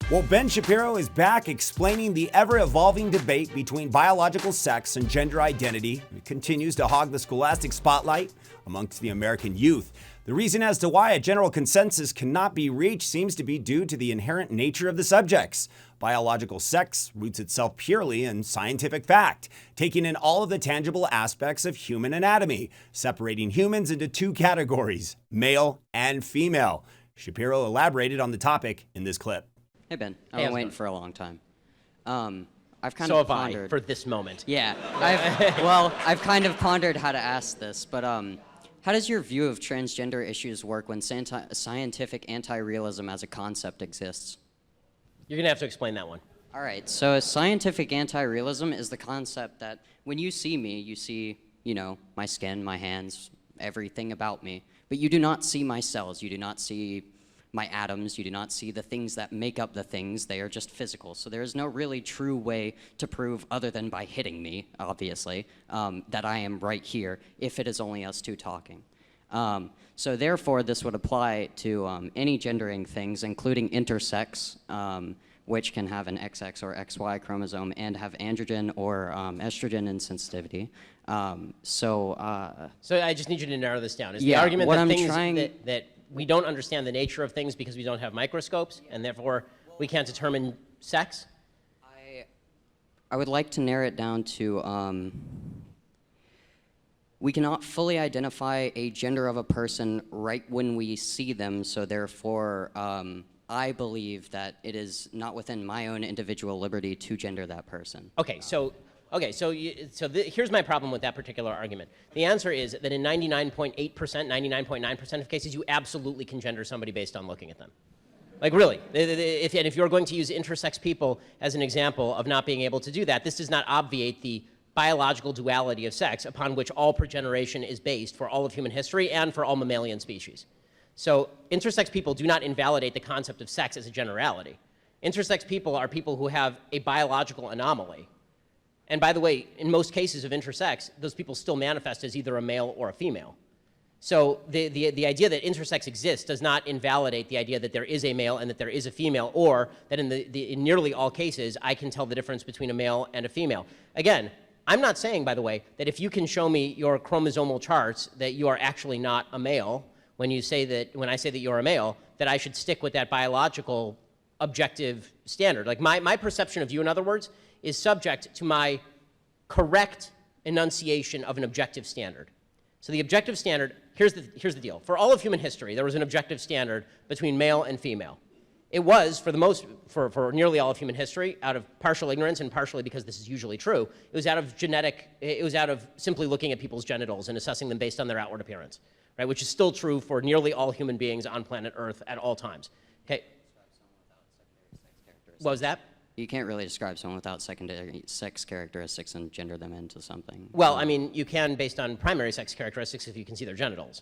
Well, Ben Shapiro is back explaining the ever-evolving debate between biological sex and gender identity. It continues to hog the scholastic spotlight amongst the American youth. The reason as to why a general consensus cannot be reached seems to be due to the inherent nature of the subjects. Biological sex roots itself purely in scientific fact, taking in all of the tangible aspects of human anatomy, separating humans into two categories, male and female. Shapiro elaborated on the topic in this clip. Hey, Ben. I've been waiting for a long time. I've kind of of pondered. for this moment. Yeah. I've kind of pondered how to ask this, but how does your view of transgender issues work when scientific anti-realism as a concept exists? You're going to have to explain that one. All right. So scientific anti-realism is the concept that when you see me, you see, my skin, my hands, everything about me, but you do not see my cells. You do not see my atoms, you do not see the things that make up the things, they are just physical. So there is no really true way to prove, other than by hitting me, obviously, that I am right here, if it is only us two talking. So therefore, this would apply to any gendering things, including intersex, which can have an XX or XY chromosome and have androgen or estrogen insensitivity. So I just need you to narrow this down. Is the argument that things that we don't understand the nature of things because we don't have microscopes, and therefore we can't determine sex? I would like to narrow it down to we cannot fully identify a gender of a person right when we see them, so therefore I believe that it is not within my own individual liberty to gender that person. Here's my problem with that particular argument. The answer is that in 99.8%, 99.9% of cases, you absolutely can gender somebody based on looking at them. Like, really. If you're going to use intersex people as an example of not being able to do that, this does not obviate the biological duality of sex upon which all progeneration is based for all of human history and for all mammalian species. So intersex people do not invalidate the concept of sex as a generality. Intersex people are people who have a biological anomaly. And by the way, in most cases of intersex, those people still manifest as either a male or a female. So the idea that intersex exists does not invalidate the idea that there is a male and that there is a female, or that in nearly all cases, I can tell the difference between a male and a female. Again, I'm not saying, by the way, that if you can show me your chromosomal charts that you are actually not a male, when I say that you're a male, that I should stick with that biological objective standard. Like my perception of you, in other words, is subject to my correct enunciation of an objective standard. So the objective standard, here's the deal. For all of human history, there was an objective standard between male and female. It was, for nearly all of human history, out of partial ignorance and partially because this is usually true, it was out of simply looking at people's genitals and assessing them based on their outward appearance, right? Which is still true for nearly all human beings on planet Earth at all times. Okay. What was that? You can't really describe someone without secondary sex characteristics and gender them into something. Well, I mean, you can based on primary sex characteristics if you can see their genitals.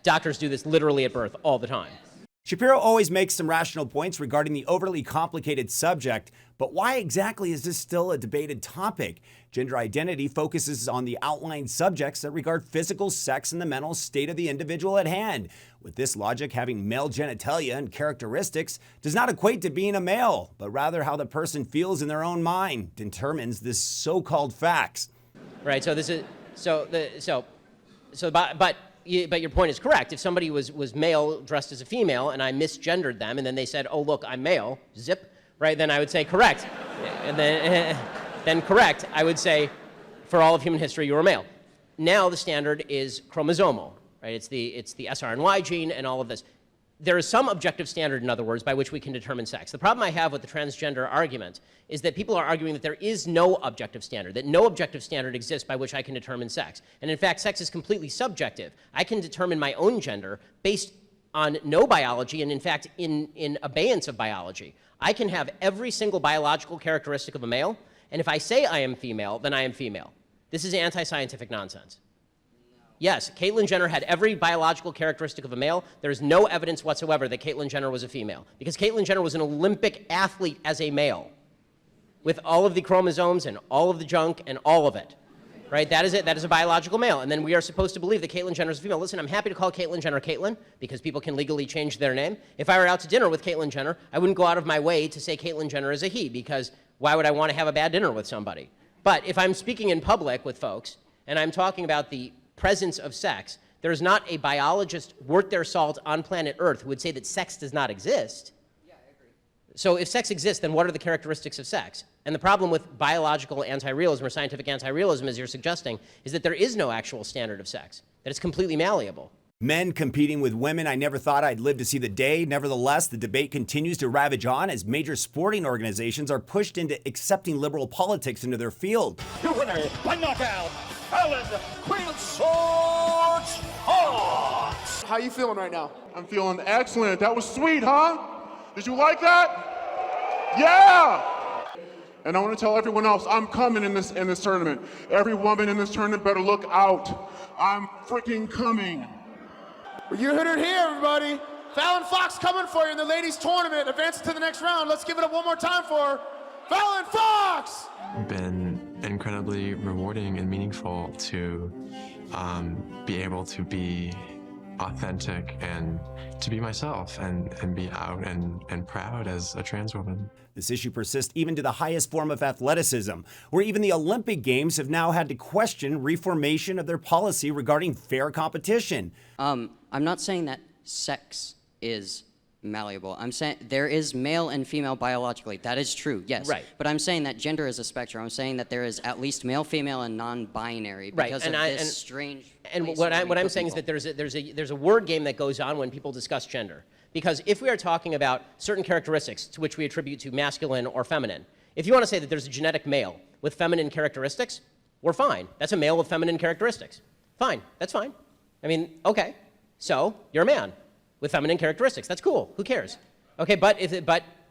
Doctors do this literally at birth all the time. Shapiro always makes some rational points regarding the overly complicated subject, but why exactly is this still a debated topic? Gender identity focuses on the outlined subjects that regard physical sex and the mental state of the individual at hand. With this logic, having male genitalia and characteristics does not equate to being a male, but rather how the person feels in their own mind determines this so-called facts. Right. So this is but your point is correct. If somebody was male dressed as a female and I misgendered them and then they said, oh, look, I'm male, zip, right, then I would say correct. And then correct, I would say for all of human history, you're a male. Now the standard is chromosomal, right? It's the SRNY gene and all of this. There is some objective standard, in other words, by which we can determine sex. The problem I have with the transgender argument is that people are arguing that there is no objective standard, that no objective standard exists by which I can determine sex. And in fact, sex is completely subjective. I can determine my own gender based on no biology and, in fact, in abeyance of biology. I can have every single biological characteristic of a male, and if I say I am female, then I am female. This is anti-scientific nonsense. Yes, Caitlyn Jenner had every biological characteristic of a male. There is no evidence whatsoever that Caitlyn Jenner was a female, because Caitlyn Jenner was an Olympic athlete as a male with all of the chromosomes and all of the junk and all of it. right? That is it. That is a biological male. And then we are supposed to believe that Caitlyn Jenner is a female. Listen, I'm happy to call Caitlyn Jenner Caitlyn because people can legally change their name. If I were out to dinner with Caitlyn Jenner, I wouldn't go out of my way to say Caitlyn Jenner is a he because why would I want to have a bad dinner with somebody? But if I'm speaking in public with folks and I'm talking about the presence of sex, there is not a biologist worth their salt on planet Earth who would say that sex does not exist. Yeah, I agree. So if sex exists, then what are the characteristics of sex? And the problem with biological anti-realism or scientific anti-realism, as you're suggesting, is that there is no actual standard of sex, that it's completely malleable. Men competing with women, I never thought I'd live to see the day. Nevertheless, the debate continues to ravage on as major sporting organizations are pushed into accepting liberal politics into their field. Your winner by knockout, Alan Queen of Swords Hawks. How you feeling right now? I'm feeling excellent. That was sweet, huh? Did you like that? Yeah! And I want to tell everyone else, I'm coming in this tournament. Every woman in this tournament better look out. I'm freaking coming. Well, you heard it here, everybody. Fallon Fox coming for you in the ladies tournament, advancing to the next round. Let's give it up one more time for Fallon Fox! Been incredibly rewarding and meaningful to be able to be authentic and to be myself and be out and proud as a trans woman. This issue persists even to the highest form of athleticism, where even the Olympic Games have now had to question reformation of their policy regarding fair competition. I'm not saying that sex is malleable. I'm saying there is male and female biologically. That is true, yes. Right. But I'm saying that gender is a spectrum. I'm saying that there is at least male, female, and non-binary because of this strange. And what I'm saying is that there's a word game that goes on when people discuss gender. Because if we are talking about certain characteristics to which we attribute to masculine or feminine, if you want to say that there's a genetic male with feminine characteristics, we're fine. That's a male with feminine characteristics. Fine. That's fine. I mean, okay. So you're a man with feminine characteristics. That's cool. Who cares? Okay, but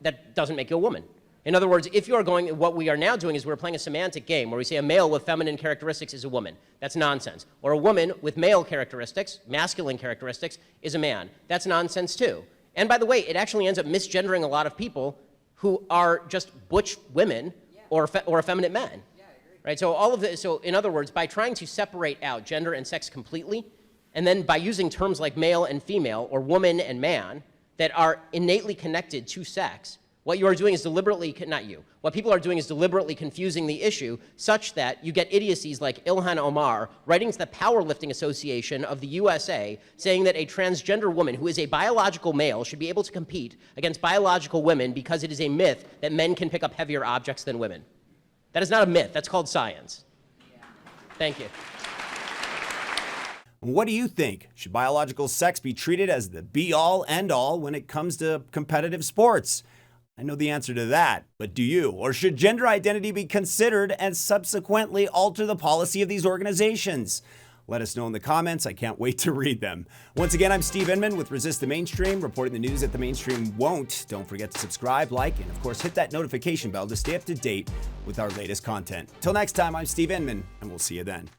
that doesn't make you a woman. In other words, if you are going, what we are now doing is we're playing a semantic game where we say a male with feminine characteristics is a woman. That's nonsense. Or a woman with male characteristics, masculine characteristics, is a man. That's nonsense too. And by the way, it actually ends up misgendering a lot of people who are just butch women or effeminate men. Yeah, I agree. Right? So all of this. So in other words, by trying to separate out gender and sex completely, and then by using terms like male and female or woman and man that are innately connected to sex, what you are doing is deliberately, not you, what people are doing is deliberately confusing the issue such that you get idiocies like Ilhan Omar writing to the Powerlifting Association of the USA saying that a transgender woman who is a biological male should be able to compete against biological women because it is a myth that men can pick up heavier objects than women. That is not a myth. That's called science. Thank you. What do you think? Should biological sex be treated as the be-all, end-all when it comes to competitive sports? I know the answer to that, but do you? Or should gender identity be considered and subsequently alter the policy of these organizations? Let us know in the comments. I can't wait to read them. Once again, I'm Steve Inman with Resist the Mainstream, reporting the news that the mainstream won't. Don't forget to subscribe, like, and of course hit that notification bell to stay up to date with our latest content. Till next time, I'm Steve Inman, and we'll see you then.